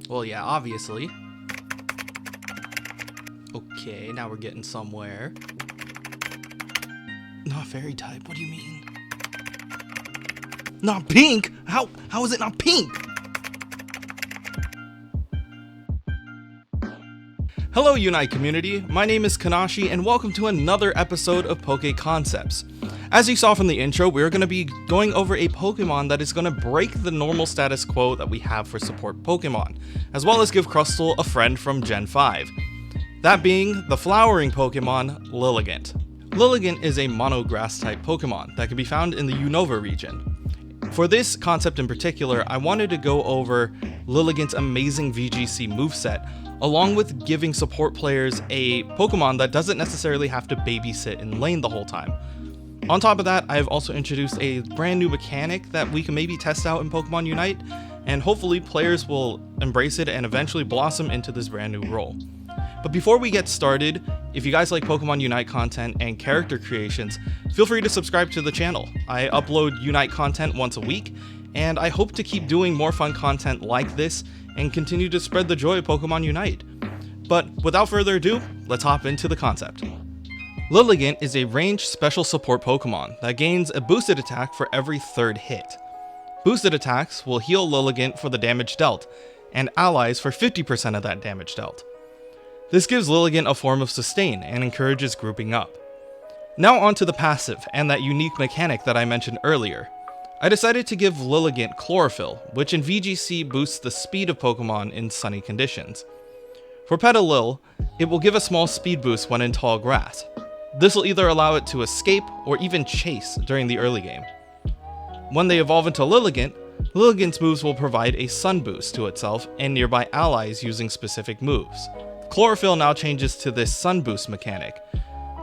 Well, yeah, obviously. Okay, now we're getting somewhere. Not fairy type, what do you mean? Not pink? How is it not pink? Hello Unite community, my name is Kanashii and welcome to another episode of PokeConcepts. As you saw from the intro, we're going to be going over a Pokemon that is going to break the normal status quo that we have for support Pokemon, as well as give Crustle a friend from Gen 5. That being the flowering Pokemon, Lilligant. Lilligant is a monograss type Pokemon that can be found in the Unova region. For this concept in particular, I wanted to go over Lilligant's amazing VGC moveset, along with giving support players a Pokemon that doesn't necessarily have to babysit in lane the whole time. On top of that, I've also introduced a brand new mechanic that we can maybe test out in Pokemon Unite, and hopefully players will embrace it and eventually blossom into this brand new role. But before we get started, if you guys like Pokemon Unite content and character creations, feel free to subscribe to the channel. I upload Unite content once a week, and I hope to keep doing more fun content like this and continue to spread the joy of Pokemon Unite. But without further ado, let's hop into the concept. Lilligant is a ranged special support Pokemon that gains a boosted attack for every third hit. Boosted attacks will heal Lilligant for the damage dealt, and allies for 50% of that damage dealt. This gives Lilligant a form of sustain and encourages grouping up. Now onto the passive and that unique mechanic that I mentioned earlier. I decided to give Lilligant Chlorophyll, which in VGC boosts the speed of Pokemon in sunny conditions. For Petalil, it will give a small speed boost when in tall grass. This will either allow it to escape or even chase during the early game. When they evolve into Lilligant, Lilligant's moves will provide a sun boost to itself and nearby allies using specific moves. Chlorophyll now changes to this sun boost mechanic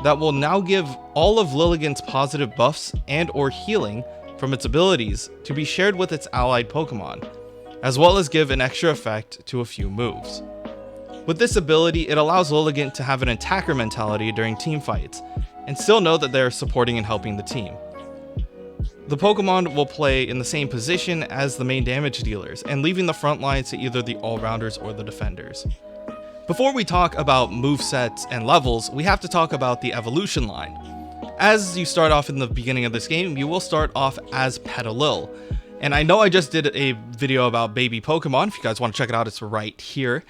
that will now give all of Lilligant's positive buffs and or healing from its abilities to be shared with its allied Pokemon, as well as give an extra effect to a few moves. With this ability, it allows Lilligant to have an attacker mentality during team fights, and still know that they are supporting and helping the team. The Pokemon will play in the same position as the main damage dealers, and leaving the front lines to either the all-rounders or the defenders. Before we talk about movesets and levels, we have to talk about the evolution line. As you start off in the beginning of this game, you will start off as Petalil. And I know I just did a video about baby Pokemon. If you guys want to check it out, it's right here.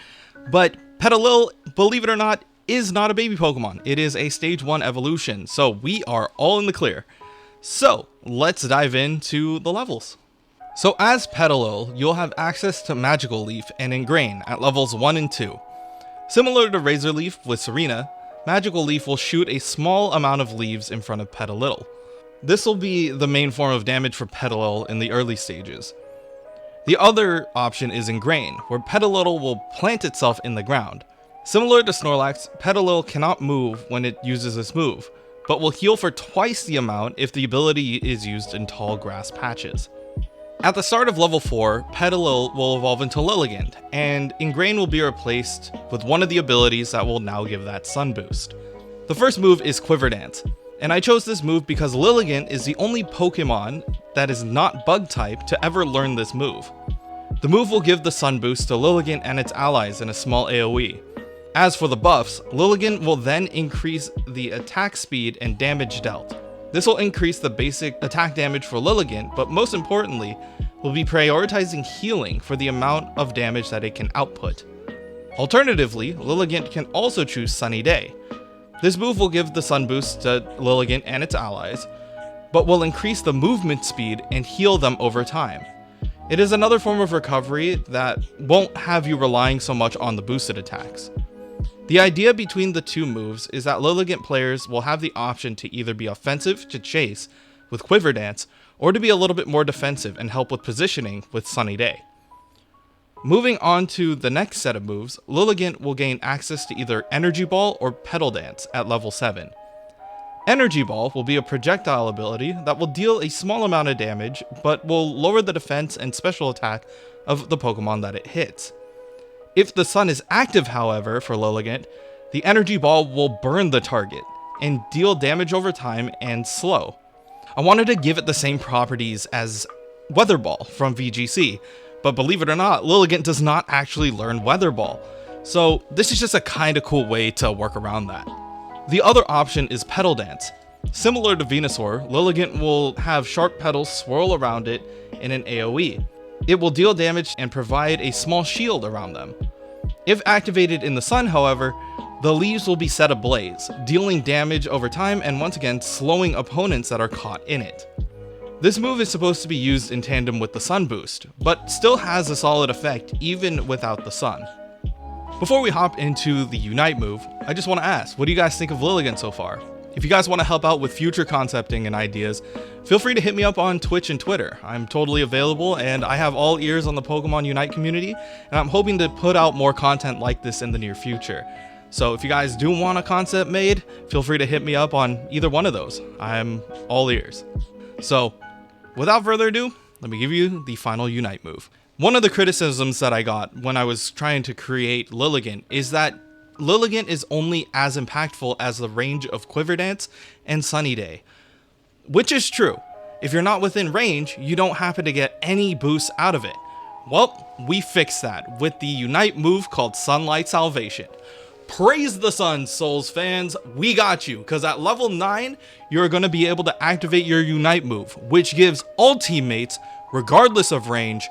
But Petalil, believe it or not, is not a baby Pokemon. It is a stage 1 evolution, so we are all in the clear. So let's dive into the levels. So as Petalil, you'll have access to Magical Leaf and Ingrain at levels 1 and 2. Similar to Razor Leaf with Serena, Magical Leaf will shoot a small amount of leaves in front of Petalil. This will be the main form of damage for Petalil in the early stages. The other option is Ingrain, where Petalil will plant itself in the ground. Similar to Snorlax, Petalil cannot move when it uses this move, but will heal for twice the amount if the ability is used in tall grass patches. At the start of level 4, Petalil will evolve into Lilligant, and Ingrain will be replaced with one of the abilities that will now give that sun boost. The first move is Quiver Dance, and I chose this move because Lilligant is the only Pokemon that is not bug type to ever learn this move. The move will give the sun boost to Lilligant and its allies in a small AoE. As for the buffs, Lilligant will then increase the attack speed and damage dealt. This will increase the basic attack damage for Lilligant, but most importantly, will be prioritizing healing for the amount of damage that it can output. Alternatively, Lilligant can also choose Sunny Day. This move will give the sun boost to Lilligant and its allies, but will increase the movement speed and heal them over time. It is another form of recovery that won't have you relying so much on the boosted attacks. The idea between the two moves is that Lilligant players will have the option to either be offensive to chase with Quiver Dance, or to be a little bit more defensive and help with positioning with Sunny Day. Moving on to the next set of moves, Lilligant will gain access to either Energy Ball or Petal Dance at level 7. Energy Ball will be a projectile ability that will deal a small amount of damage, but will lower the defense and special attack of the Pokemon that it hits. If the sun is active, however, for Lilligant, the Energy Ball will burn the target and deal damage over time and slow. I wanted to give it the same properties as Weather Ball from VGC, But believe it or not, Lilligant does not actually learn Weather Ball. So this is just a kinda cool way to work around that. The other option is Petal Dance. Similar to Venusaur, Lilligant will have sharp petals swirl around it in an AoE. It will deal damage and provide a small shield around them. If activated in the sun, however, the leaves will be set ablaze, dealing damage over time and once again slowing opponents that are caught in it. This move is supposed to be used in tandem with the sun boost, but still has a solid effect even without the sun. Before we hop into the Unite move, I just want to ask, what do you guys think of Lilligant so far? If you guys want to help out with future concepting and ideas, feel free to hit me up on Twitch and Twitter. I'm totally available and I have all ears on the Pokemon Unite community, and I'm hoping to put out more content like this in the near future. So if you guys do want a concept made, feel free to hit me up on either one of those. I'm all ears. So without further ado, let me give you the final Unite move. One of the criticisms that I got when I was trying to create Lilligant is that Lilligant is only as impactful as the range of Quiver Dance and Sunny Day. Which is true. If you're not within range, you don't happen to get any boosts out of it. Well, we fixed that with the Unite move called Sunlight Salvation. Praise the sun, Souls fans, we got you, because at level 9, you're going to be able to activate your Unite move, which gives all teammates, regardless of range,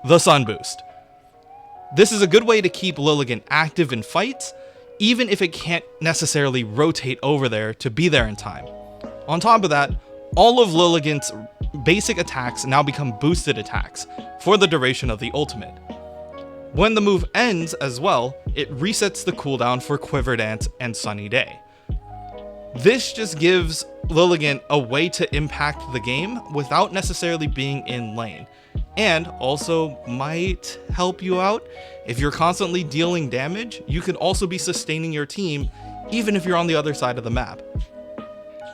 the Sun Boost. This is a good way to keep Lilligant active in fights, even if it can't necessarily rotate over there to be there in time. On top of that, all of Lilligant's basic attacks now become boosted attacks for the duration of the ultimate. When the move ends as well, it resets the cooldown for Quiver Dance and Sunny Day. This just gives Lilligant a way to impact the game without necessarily being in lane, and also might help you out. If you're constantly dealing damage, you can also be sustaining your team even if you're on the other side of the map.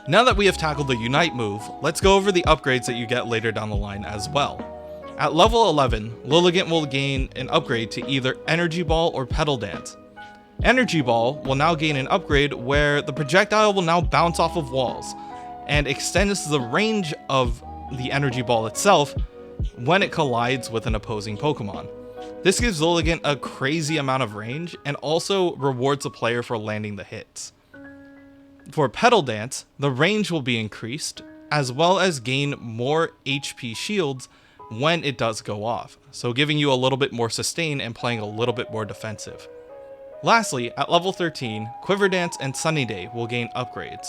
Now that we have tackled the Unite move, let's go over the upgrades that you get later down the line as well. At level 11, Lilligant will gain an upgrade to either Energy Ball or Petal Dance. Energy Ball will now gain an upgrade where the projectile will now bounce off of walls and extends the range of the Energy Ball itself when it collides with an opposing Pokemon. This gives Lilligant a crazy amount of range and also rewards the player for landing the hits. For Petal Dance, the range will be increased, as well as gain more HP shields when it does go off, so giving you a little bit more sustain and playing a little bit more defensive. Lastly, at level 13, Quiver Dance and Sunny Day will gain upgrades.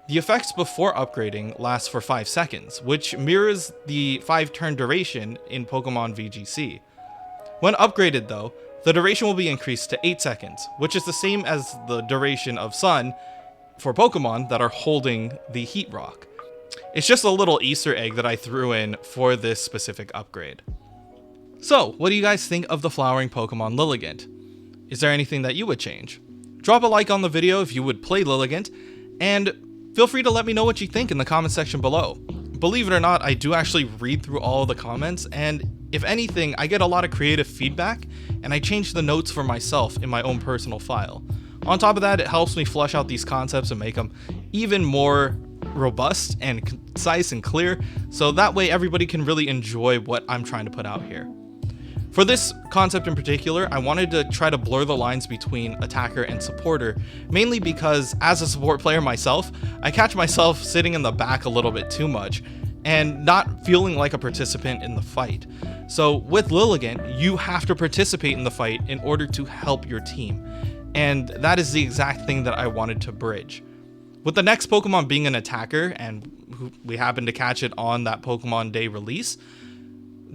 The effects before upgrading last for 5 seconds, which mirrors the 5-turn duration in Pokemon VGC. When upgraded though, the duration will be increased to 8 seconds, which is the same as the duration of Sun for Pokemon that are holding the Heat Rock. It's just a little Easter egg that I threw in for this specific upgrade. So, what do you guys think of the flowering Pokemon Lilligant? Is there anything that you would change? Drop a like on the video if you would play Lilligant, and feel free to let me know what you think in the comment section below. Believe it or not, I do actually read through all of the comments, and if anything, I get a lot of creative feedback, and I change the notes for myself in my own personal file. On top of that, it helps me flesh out these concepts and make them even more robust and concise and clear, so that way everybody can really enjoy what I'm trying to put out here. For this concept in particular, I wanted to try to blur the lines between attacker and supporter, mainly because as a support player myself, I catch myself sitting in the back a little bit too much and not feeling like a participant in the fight. So with Lilligant, you have to participate in the fight in order to help your team, and that is the exact thing that I wanted to bridge. With the next Pokemon being an attacker, and we happen to catch it on that Pokemon Day release,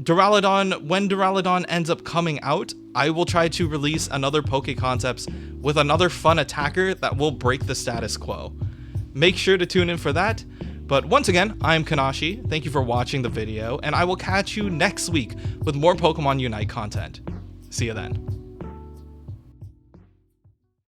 Duraludon, when Duraludon ends up coming out, I will try to release another PokeConcepts with another fun attacker that will break the status quo. Make sure to tune in for that. But once again, I'm Kanashii, thank you for watching the video, and I will catch you next week with more Pokemon Unite content. See you then.